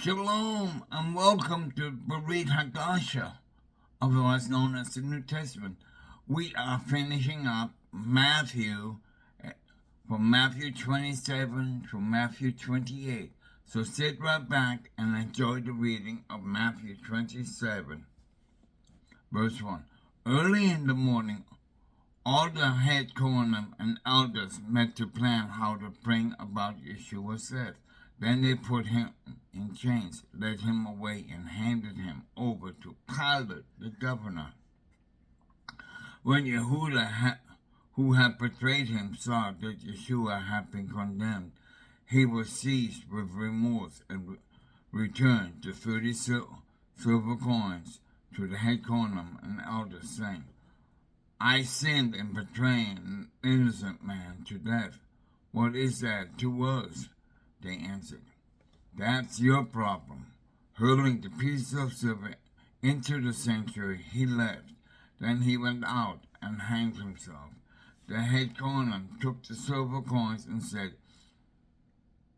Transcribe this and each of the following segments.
Shalom and welcome to BeritHadasah, otherwise known as the New Testament. We are finishing up Matthew, from Matthew 27 to Matthew 28. So sit right back and enjoy the reading of Matthew 27. Verse 1. Early in the morning, all the head cornermen and elders met to plan how to bring about Yeshua's death. Then they put him in chains, led him away, and handed him over to Pilate, the governor. When Yehuda, who had betrayed him, saw that Yeshua had been condemned, he was seized with remorse and returned the 30 silver coins to the head cornerman and elders, saying, I sinned in betraying an innocent man to death. What is that to us? They answered. That's your problem. Hurling the piece of silver into the sanctuary, he left. Then he went out and hanged himself. The head cornerman took the silver coins and said,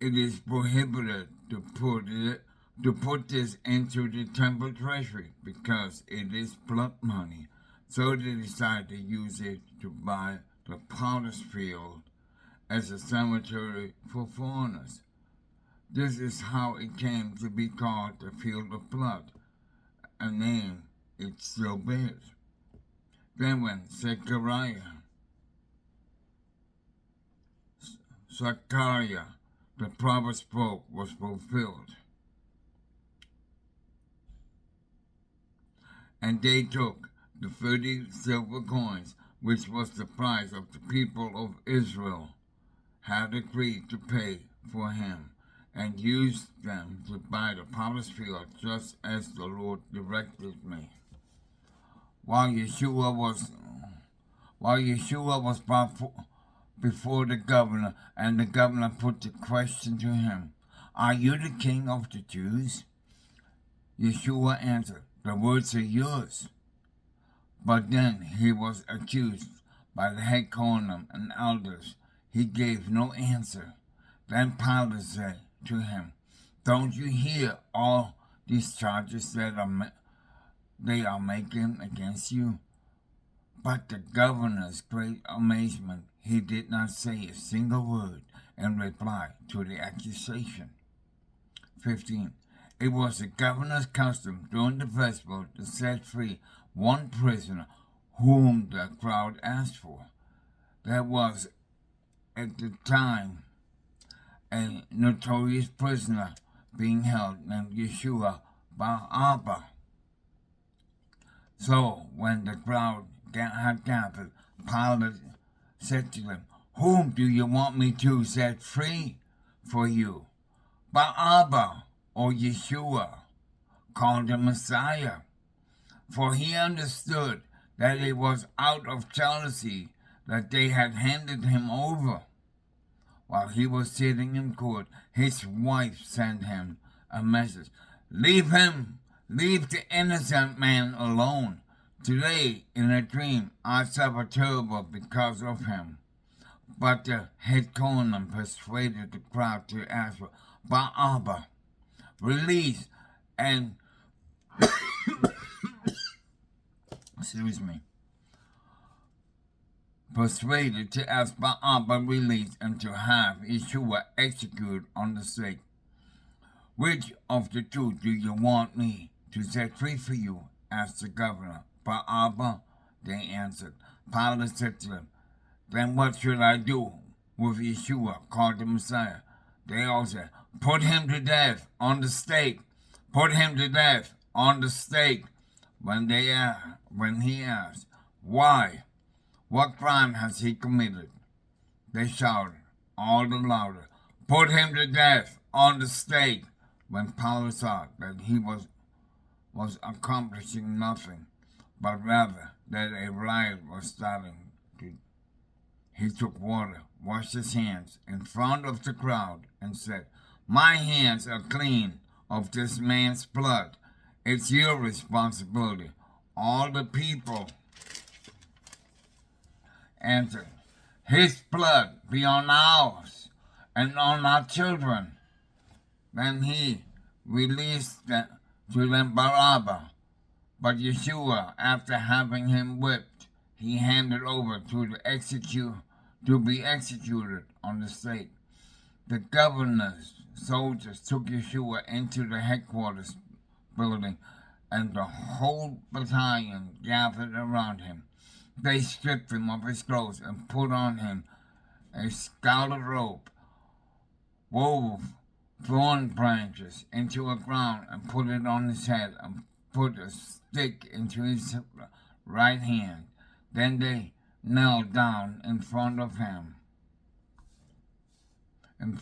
It is prohibited to put this into the temple treasury because it is blood money. So they decided to use it to buy the potter's field as a cemetery for foreigners. This is how it came to be called the Field of Blood, a name it still bears. Then when Zechariah, the prophet spoke, was fulfilled. And they took the 30 silver coins, which was the price of the people of Israel had agreed to pay for him, and used them to buy the potter's field, just as the Lord directed me. While Yeshua was brought before the governor, and the governor put the question to him, Are you the king of the Jews? Yeshua answered, The words are yours. But then he was accused by the head cornermen and elders. He gave no answer. Then Pilate said to him, Don't you hear all these charges that they are making against you? But the governor's great amazement, he did not say a single word in reply to the accusation. 15. It was the governor's custom during the festival to set free one prisoner whom the crowd asked for. There was at the time a notorious prisoner being held named Yeshua Bar-Abba. So when the crowd had gathered, Pilate said to them, Whom do you want me to set free for you? Bar-Abba or Yeshua, called the Messiah? For he understood that it was out of jealousy that they had handed him over. While he was sitting in court, his wife sent him a message. Leave him! Leave the innocent man alone. Today, in a dream, I suffered terrible because of him. But the head cornerman persuaded the crowd to ask for Bar-Abba, release, and persuaded to ask Bar-Abba released and to have Yeshua executed on the stake. Which of the two do you want me to set free for you? Asked the governor. Bar-Abba, they answered. Pilate said to them, Then what should I do with Yeshua, called the Messiah? They all said, Put him to death on the stake. Put him to death on the stake. When he asked, Why? What crime has he committed? They shouted all the louder, Put him to death on the stake. When Pilate saw that he was accomplishing nothing, but rather that a riot was starting, he took water, washed his hands in front of the crowd, and said, My hands are clean of this man's blood. It's your responsibility. All the people answered, His blood be on ours and on our children. Then he released to them Barabbas. But Yeshua, after having him whipped, he handed over to be executed on the stake. The governor's soldiers took Yeshua into the headquarters building, and the whole battalion gathered around him. They stripped him of his clothes and put on him a scarlet robe, wove thorn branches into a crown, and put it on his head, and put a stick into his right hand. Then they knelt down in front of him, and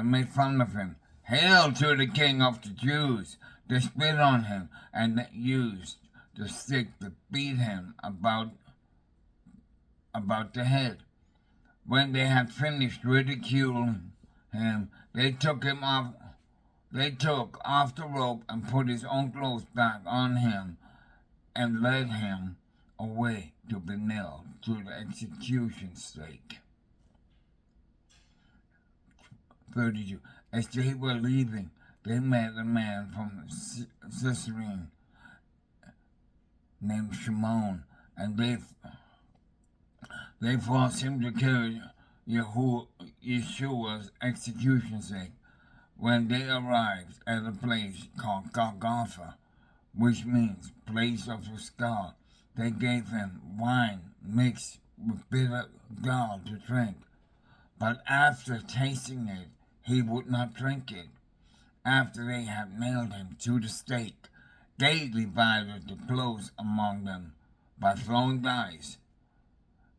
made fun of him. "Hail to the King of the Jews!" They spit on him and used the stick to beat him about the head. When they had finished ridiculing him, they took off the robe and put his own clothes back on him and led him away to be nailed to the execution stake. 32. As they were leaving, they met a man from Caesarea named Shimon, and they forced him to carry Yeshua's execution stake. When they arrived at a place called Golgotha, which means place of a skull, they gave him wine mixed with bitter gall to drink. But after tasting it, he would not drink it. After they had nailed him to the stake, they divided the clothes among them by throwing dice.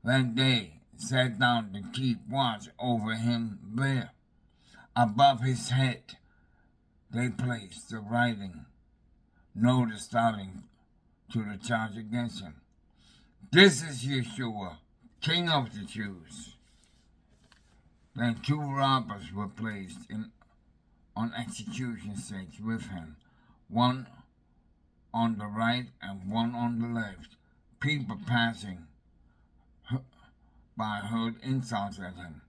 Then they sat down to keep watch over him there. Above his head, they placed the writing, notice starting to the charge against him. "This is Yeshua, King of the Jews." Then 2 robbers were placed on execution stakes with him, one on the right and one on the left. People passing by heard insults at him,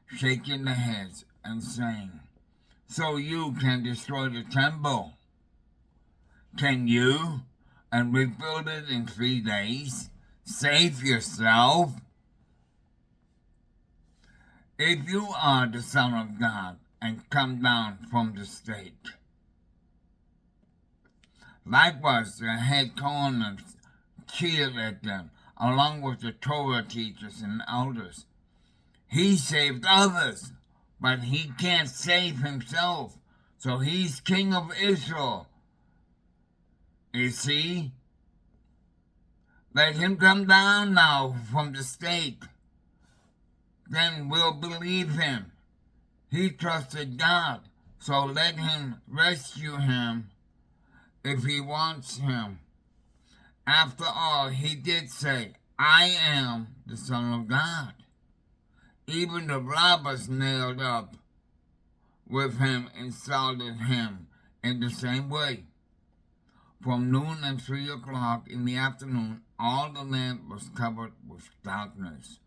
shaking their heads and saying, "So you can destroy the temple? Can you, and rebuild it in 3 days? Save yourself. If you are the Son of God, and come down from the stake." Likewise, the head corners cheered at them, along with the Torah teachers and elders. "He saved others, but he can't save himself, so he's King of Israel. Is he? Let him come down now from the stake. Then we'll believe him. He trusted God, so let him rescue him if he wants him. After all, he did say, 'I am the Son of God.'" Even the robbers nailed up with him insulted him in the same way. From noon and 3 o'clock in the afternoon, all the land was covered with darkness.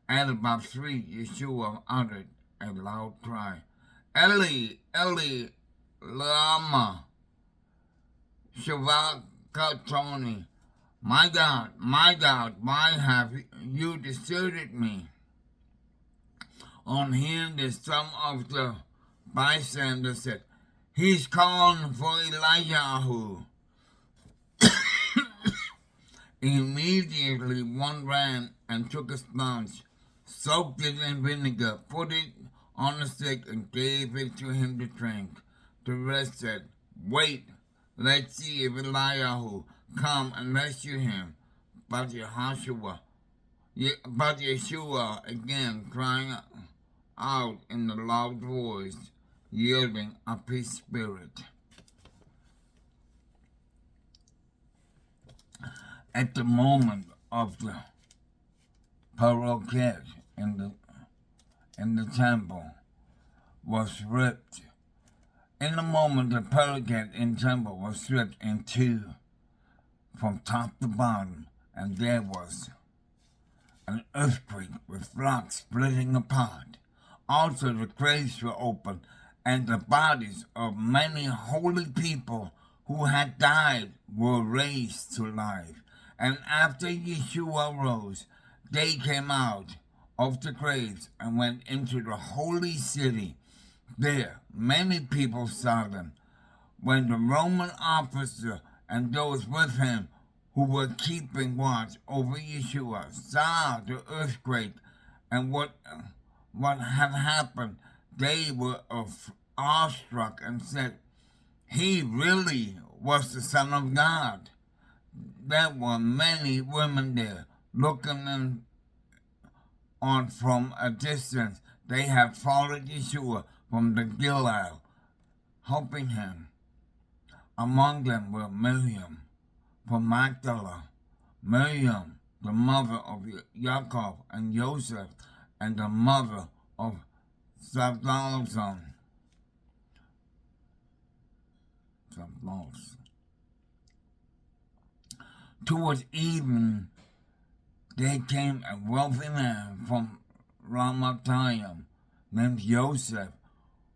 At about 3, Yeshua uttered a loud cry, "Eli, Eli, lama sabachthani? My God, why have you deserted me?" On hearing this, some of the bystanders said, "He's calling for Elijah." Immediately one ran and took a sponge, soaked it in vinegar, put it on a stick, and gave it to him to drink. The rest said, "Wait, let's see if Eliyahu come and rescue him." But Yeshua again crying out in a loud voice, yielding up his spirit. At the moment of the paroket in the temple was ripped. In the moment the paroket in the temple was ripped in 2 from top to bottom, and there was an earthquake with rocks splitting apart. Also the graves were opened, and the bodies of many holy people who had died were raised to life. And after Yeshua rose, they came out of the graves and went into the holy city. There, many people saw them. When the Roman officer and those with him who were keeping watch over Yeshua saw the earthquake and what had happened, they were awestruck and said, "He really was the Son of God." There were many women there looking on from a distance. They had followed Yeshua from the Gilgal, helping him. Among them were Miriam from Magdala, Miriam, the mother of Jacob and Joseph, and the mother of Zabulon. Towards evening, there came a wealthy man from Ramatayim named Joseph,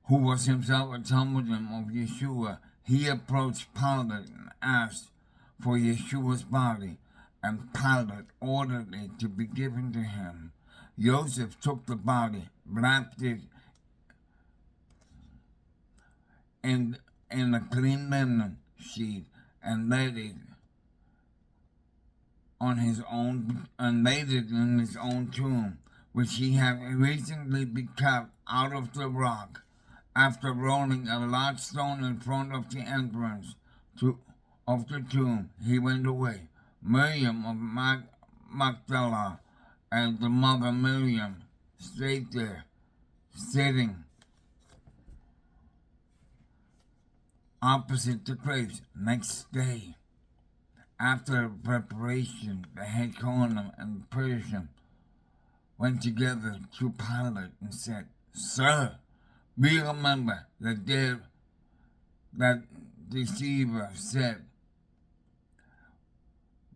who was himself a Talmudim of Yeshua. He approached Pilate and asked for Yeshua's body, and Pilate ordered it to be given to him. Joseph took the body, wrapped it in a clean linen sheet, and laid it in his own tomb, which he had recently been cut out of the rock. After rolling a large stone in front of the entrance of the tomb, he went away. Miriam of Magdala and the mother Miriam stayed there, sitting opposite the graves. Next day, after preparation, the head Kohanim and Persian went together to Pilate and said, "Sir, we remember that deceiver said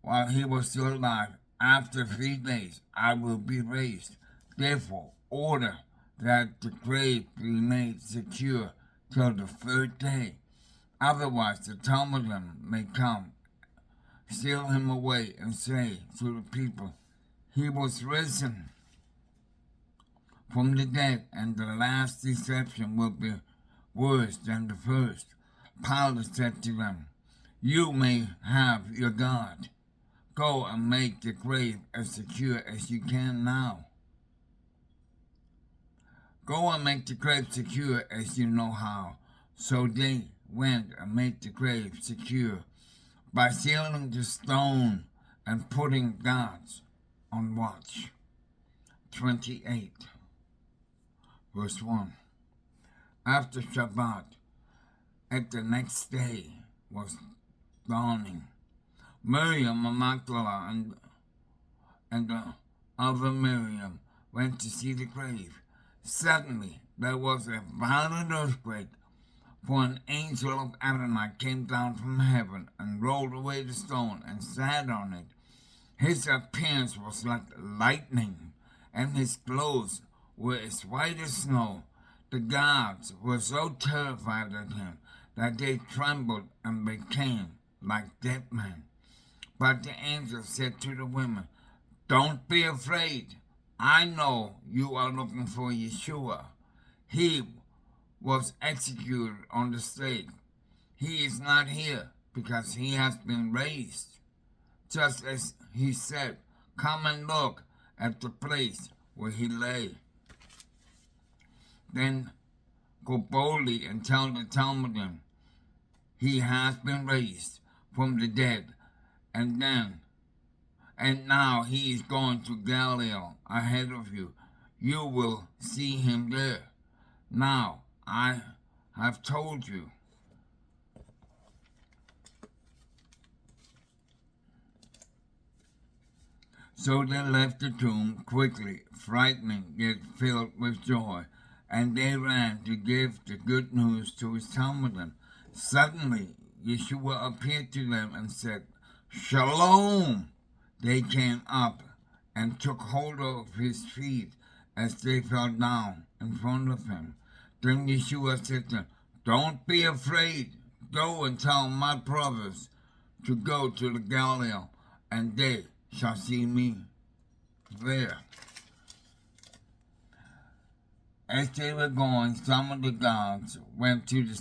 while he was still alive, 'After 3 days I will be raised.' Therefore, order that the grave be made secure till the 3rd day. Otherwise the Talmudim may come, steal him away, and say to the people, 'He was risen from the dead, and the last deception will be worse than the first.' Pilate said to them, 'You may have your God. Go and make the grave as secure as you can now. Go and make the grave secure as you know how.' So they went and made the grave secure by sealing the stone and putting guards on watch." 28, verse 1. After Shabbat, at the next day was dawning, Miriam of Magdala and the other Miriam went to see the grave. Suddenly there was a violent earthquake, for an angel of Adonai came down from heaven and rolled away the stone and sat on it. His appearance was like lightning, and his clothes were as white as snow. The guards were so terrified at him that they trembled and became like dead men. But the angel said to the women, "Don't be afraid. I know you are looking for Yeshua. He was executed on the stake. He is not here because he has been raised. Just as he said, come and look at the place where he lay. Then go boldly and tell the Talmudim, he has been raised from the dead, and now he is going to Galilee ahead of you. You will see him there. Now I have told you." So they left the tomb quickly, frightened yet filled with joy, and they ran to give the good news to his Talmudim. Suddenly Yeshua appeared to them and said, "Shalom!" They came up and took hold of his feet as they fell down in front of him. Then Yeshua said to them, "Don't be afraid. Go and tell my brothers to go to the Galilee, and they shall see me there." As they were going, some of the guards went into the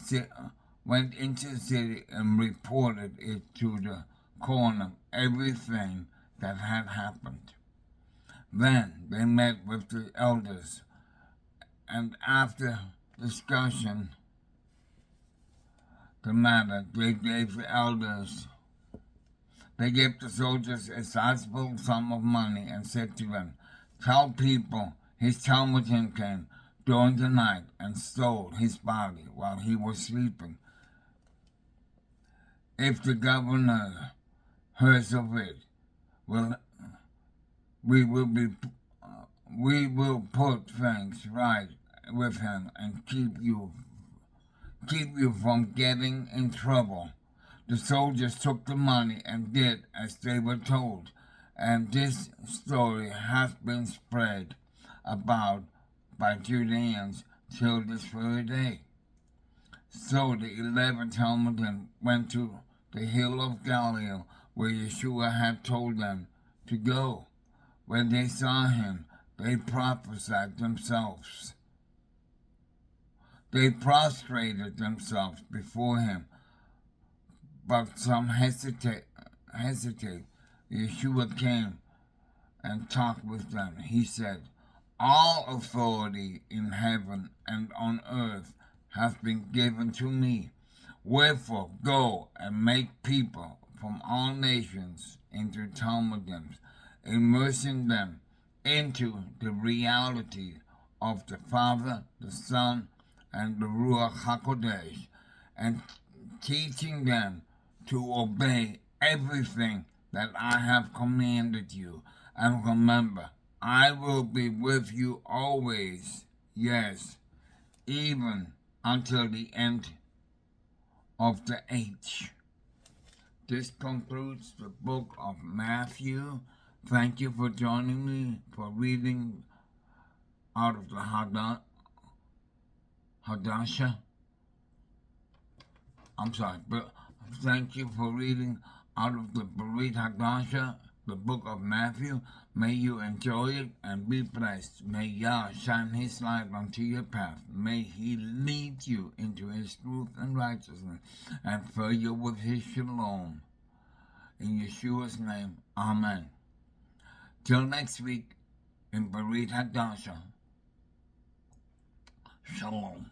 city and reported it to the coroner, everything that had happened. Then they met with the elders, and after discussion the matter, they gave the soldiers a sizable sum of money and said to them, "Tell people his Talmudim came during the night and stole his body while he was sleeping. If the governor hears of it, we will put things right with him and keep you from getting in trouble." The soldiers took the money and did as they were told, and this story has been spread about by Judeans till this very day. So the 11 Talmudim went to the hill of Galilee, where Yeshua had told them to go. When they saw him, they prostrated themselves before him, but some hesitate. Yeshua came and talked with them. He said, "All authority in heaven and on earth has been given to me. Wherefore go and make people from all nations into Talmudim, immersing them into the reality of the Father, the Son, and the Ruach HaKodesh, and teaching them to obey everything that I have commanded you. And remember, I will be with you always, yes, even until the end of the age." This concludes the book of Matthew. Thank you for joining me for reading out of the Hadasah. But thank you for reading out of the BeritHadasah, the book of Matthew. May you enjoy it and be blessed. May Yah shine his light onto your path. May he lead you into his truth and righteousness and fill you with his shalom. In Yeshua's name, amen. Till next week in BeritHadasah. Shalom.